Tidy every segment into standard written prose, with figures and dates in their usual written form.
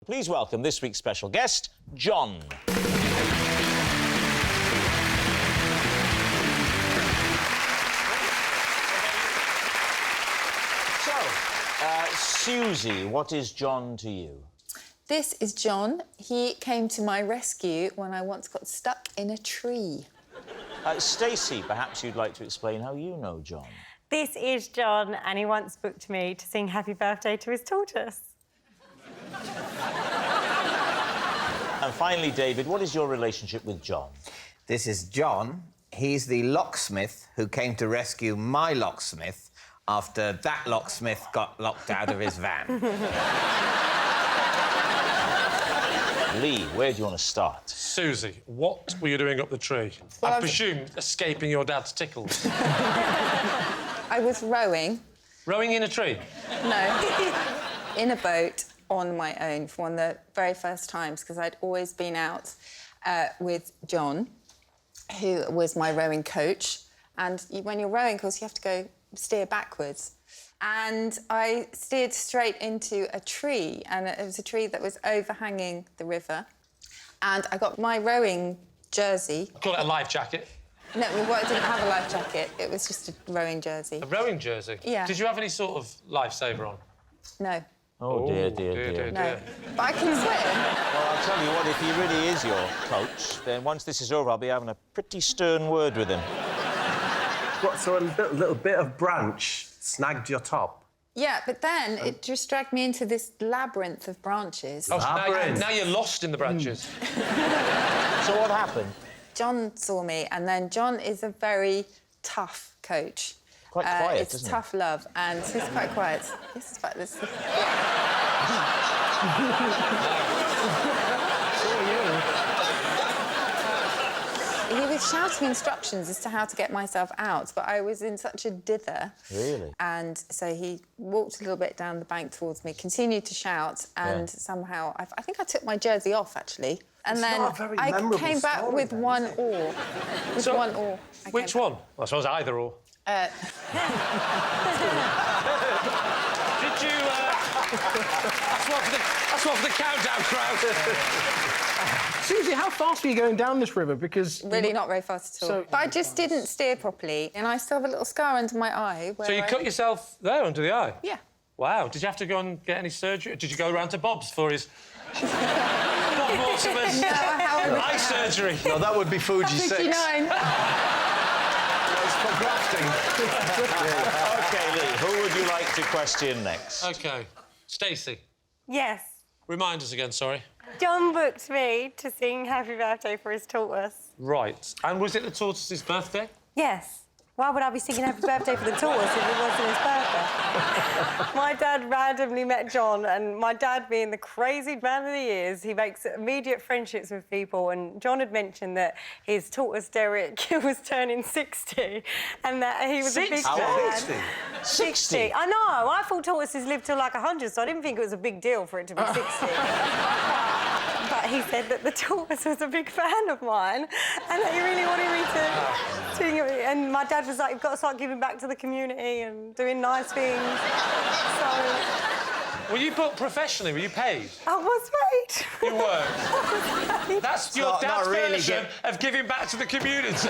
Please welcome this week's special guest, John. Susie, what is John to you? This is John. He came to my rescue when I once got stuck in a tree. Stacey, perhaps you'd like to explain how you know John. This is John, and he once booked me to sing Happy Birthday to his tortoise. And finally, David, what is your relationship with John? This is John. He's the locksmith who came to rescue my locksmith after that locksmith got locked out of his van. Lee, where do you want to start? Susie, what were you doing up the tree? Well, I presume escaping your dad's tickles. I was rowing. Rowing in a tree? No, in a boat on my own for one of the very first times, because I'd always been out with John, who was my rowing coach. And when you're rowing, of course, you have to go steer backwards. And I steered straight into a tree, and it was a tree that was overhanging the river. And I got my rowing jersey. Call it a life jacket. No, well, I didn't have a life jacket. It was just a rowing jersey. A rowing jersey? Yeah. Did you have any sort of lifesaver on? No. Oh, dear. No. But I can swim. Well, I'll tell you what, if he really is your coach, then once this is over, I'll be having a pretty stern word with him. What, so a little bit of branch snagged your top? Yeah, but then it just dragged me into this labyrinth of branches. Oh, so now you're lost in the branches. So what happened? John saw me, and then John is a very tough coach. Quite quiet, it's isn't he? tough love, and he's quite quiet. This is quite... This is... He was shouting instructions as to how to get myself out, but I was in such a dither. Really? And so he walked a little bit down the bank towards me, continued to shout, and somehow... I think I took my jersey off, actually. And It's then not a very I memorable came back story, with then, one is it? oar. With So, one oar. Which one? Well, I suppose either or. Did you... That's one for the countdown crowd. Susie, how fast were you going down this river? Because... Really not very fast at all. So- But I just didn't steer properly, and I still have a little scar under my eye. Where So you cut yourself there under the eye? Yeah. Wow. Did you have to go and get any surgery? Did you go round to Bob's for his... Bob Mortimer's eye surgery? No, that would be Fuji 6. 59. It's for grafting. OK, Lee, who would you like to question next? OK. Stacey, Yes. remind us again, sorry. John booked me to sing Happy Birthday for his tortoise. Right. And was it the tortoise's birthday? Yes. Why would I be singing Happy Birthday for the tortoise if it wasn't his birthday? My dad randomly met John, and my dad, being the crazy man that he is, he makes immediate friendships with people, and John had mentioned that his tortoise, Derek, was turning 60, and that he was a big fan. 60? I know. I thought tortoises lived till, like, 100, so I didn't think it was a big deal for it to be 60. But he said that the tortoise was a big fan of mine, and that he really wanted me to sing it. And my dad was like, "You've got to start giving back to the community and doing nice things." So Were you booked professionally? Were you paid? I was paid. You were. That's your not dad's really version of giving back to the community.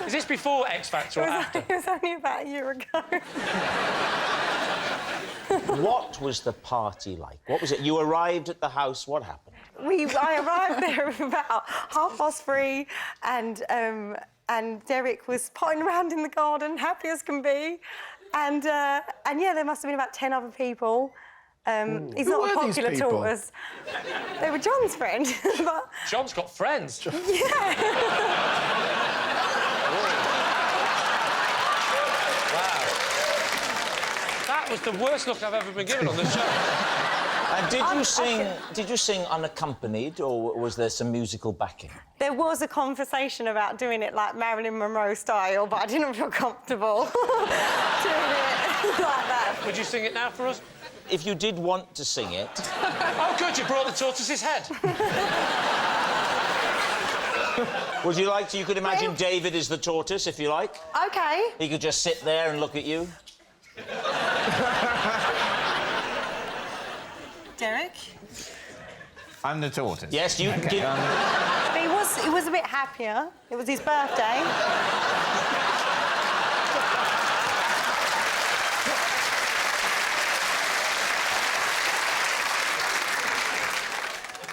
Is this before X Factor or after? It was only about a year ago. What was the party like? What was it? You arrived at the house, what happened? I arrived there about 3:30, and Derek was potting around in the garden, happy as can be, and yeah, there must have been about 10 other people. He's Who not were a these popular people? tortoise. They were John's friend, but John's got friends. That was the worst look I've ever been given on this show. And did you sing unaccompanied, or was there some musical backing? there was a conversation about doing it like Marilyn Monroe style, but I didn't feel comfortable doing it like that. Would you sing it now for us? If you did want to sing it... Oh, good, you brought the tortoise's head. Would you like to... You could imagine David as the tortoise, if you like. OK. He could just sit there and look at you. Derek. I'm the tortoise. Yes, you give... He was a bit happier. It was his birthday.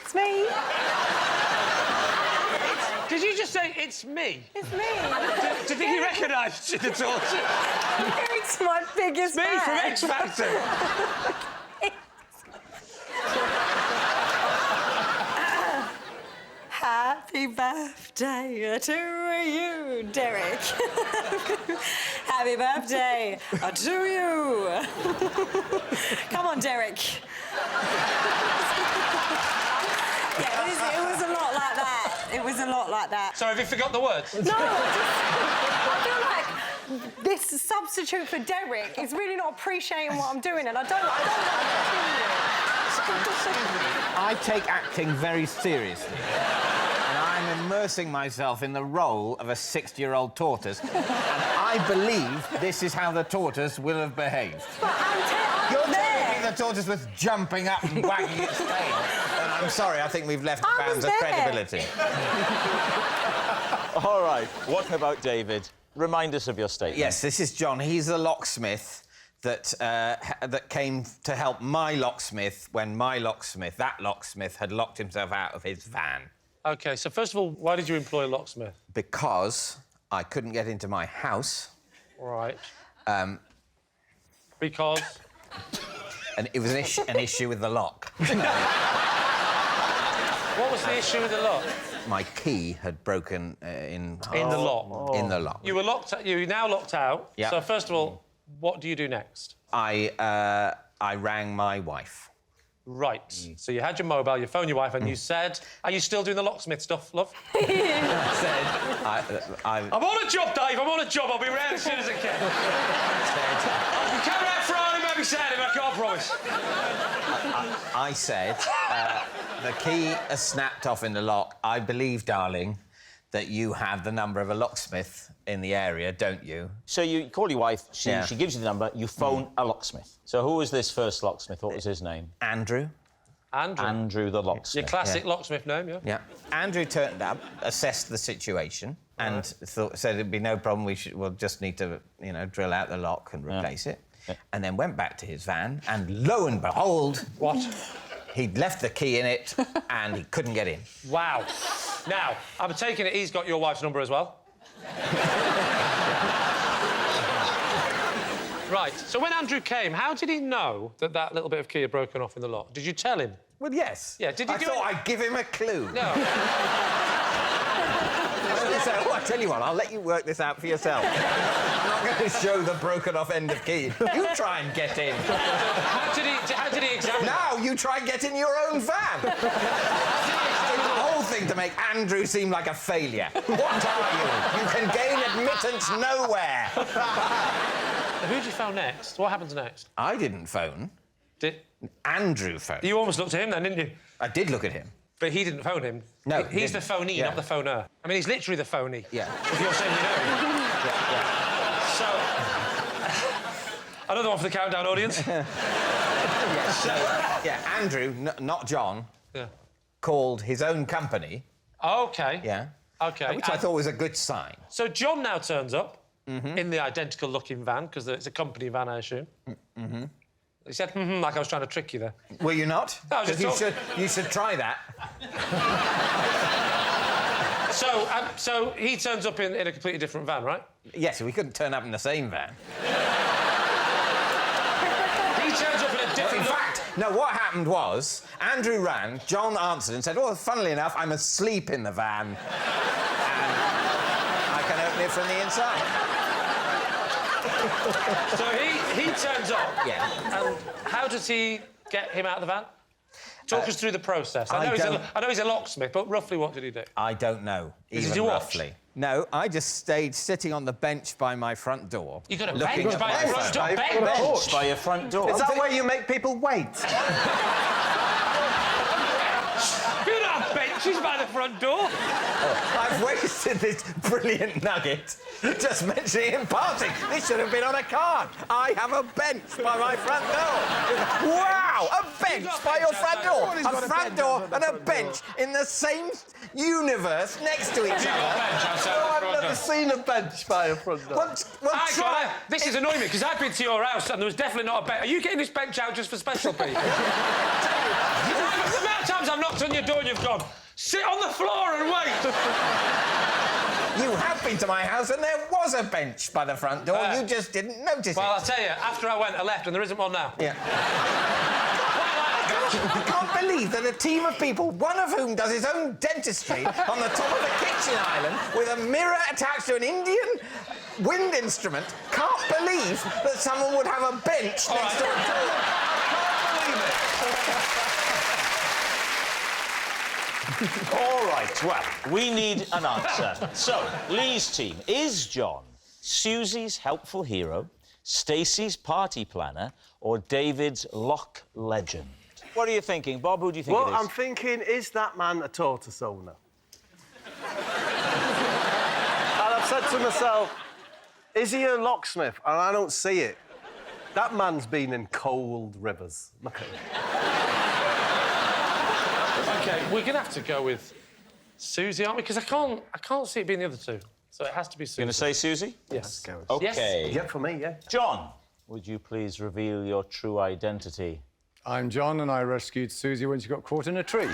It's me. Did you just say it's me? It's me. Do you think he recognised you at all? It's my biggest Me fan. from X Factor. Happy birthday to you, Derek. Happy birthday to you. Come on, Derek. Yeah, it was a lot like that. It was a lot like that. Sorry, have you forgot the words? No, I feel like this substitute for Derek is really not appreciating what I'm doing, and I don't like I take acting very seriously. And I'm immersing myself in the role of a 60-year-old tortoise. And I believe this is how the tortoise will have behaved. But You're I'm telling me the tortoise was jumping up and wagging its tail. And I'm sorry, I think we've left I bounds was of there. credibility. All right, what about David? Remind us of your statement. Yes, this is John. He's the locksmith that came to help my locksmith when that locksmith, had locked himself out of his van. OK, so first of all, why did you employ a locksmith? Because I couldn't get into my house. Right. Because? And it was an issue with the lock. What was the issue with the lock? My key had broken in the lock? In the lock. You were locked... You're now locked out. Yeah. So, first of all, what do you do next? I rang my wife. Right. So you had your mobile, you phoned your wife, and you said... Are you still doing the locksmith stuff, love? I'm on a job, Dave, I'm on a job. I'll be round as soon as I can. I'll be coming out Friday, maybe Saturday, but I can't promise. I said, the key has snapped off in the lock. I believe, darling, that you have the number of a locksmith in the area, don't you? So you call your wife, she gives you the number, you phone a locksmith. So who was this first locksmith? What was his name? Andrew. Andrew the locksmith. Your classic locksmith name, yeah? Yeah. Andrew turned up, assessed the situation, and said it'd be no problem. We'll just need to, drill out the lock and replace it. Yeah. And then went back to his van, and lo and behold... What? He'd left the key in it, and he couldn't get in. Wow. Now, I'm taking it he's got your wife's number as well. Right, so when Andrew came, how did he know that that little bit of key had broken off in the lock? Did you tell him? Well, yes. Yeah, did you I thought I'd give him a clue. No. So, I tell you what, I'll let you work this out for yourself. I'm not going to show the broken-off end of key. You try and get in. How did he examine? Now you try and get in your own van. It's the whole thing to make Andrew seem like a failure. What are you? You can gain admittance nowhere. Who did you phone next? What happens next? I didn't phone. Did... Andrew phoned. You almost looked at him then, didn't you? I did look at him. But he didn't phone him. No, he's the phonee, not the phoner. I mean, he's literally the phonee. Yeah. If you're saying you know him. Yeah. So... Another one for the countdown audience. Andrew, not John, called his own company. OK. Yeah. OK. Which I thought was a good sign. So John now turns up in the identical-looking van, because it's a company van, I assume. He said, like I was trying to trick you there. Were you not? No, I was just you should try that. So he turns up in a completely different van, right? Yes, we couldn't turn up in the same van. He turns up in a different... In fact, no, what happened was, Andrew rang, John answered and said, well, funnily enough, I'm asleep in the van. And I can open it from the inside. So he turns up. Yeah. And how does he get him out of the van? Talk us through the process. I know he's a locksmith, but roughly what did he do? I don't know, even roughly. No, I just stayed sitting on the bench by my front door. You got a bench by your front door? Bench by your front door? Is that where you make people wait? You don't have benches She's by the front door. I've wasted this brilliant nugget just mentioning in passing. This should have been on a card. I have a bench by my front door. Wow, a bench by your front door. A front door and a bench in the same universe next to each other. I've never seen a bench by a front door. This is annoying me because I've been to your house and there was definitely not a bench. Are you getting this bench out just for special people? The amount of times I've knocked on your door and you've gone, sit on the floor and wait. You have been to my house and there was a bench by the front door. You just didn't notice it. Well, I'll tell you, after I went, I left and there isn't one now. Yeah. I can't believe that a team of people, one of whom does his own dentistry on the top of a kitchen island with a mirror attached to an Indian wind instrument, can't believe that someone would have a bench next to a door. All right, well, we need an answer. So, Lee's team, is John Susie's helpful hero, Stacey's party planner, or David's lock legend? What are you thinking, Bob? Who do you think it is? Well, I'm thinking, is that man a tortoise owner? And I've said to myself, is he a locksmith? And I don't see it. That man's been in cold rivers. Look at him. OK, we're going to have to go with Susie, aren't we? Because I can't see it being the other two. So it has to be Susie. Going to say Susie? Yes. OK. Yes. Yeah, for me, yeah. John, would you please reveal your true identity? I'm John, and I rescued Susie when she got caught in a tree.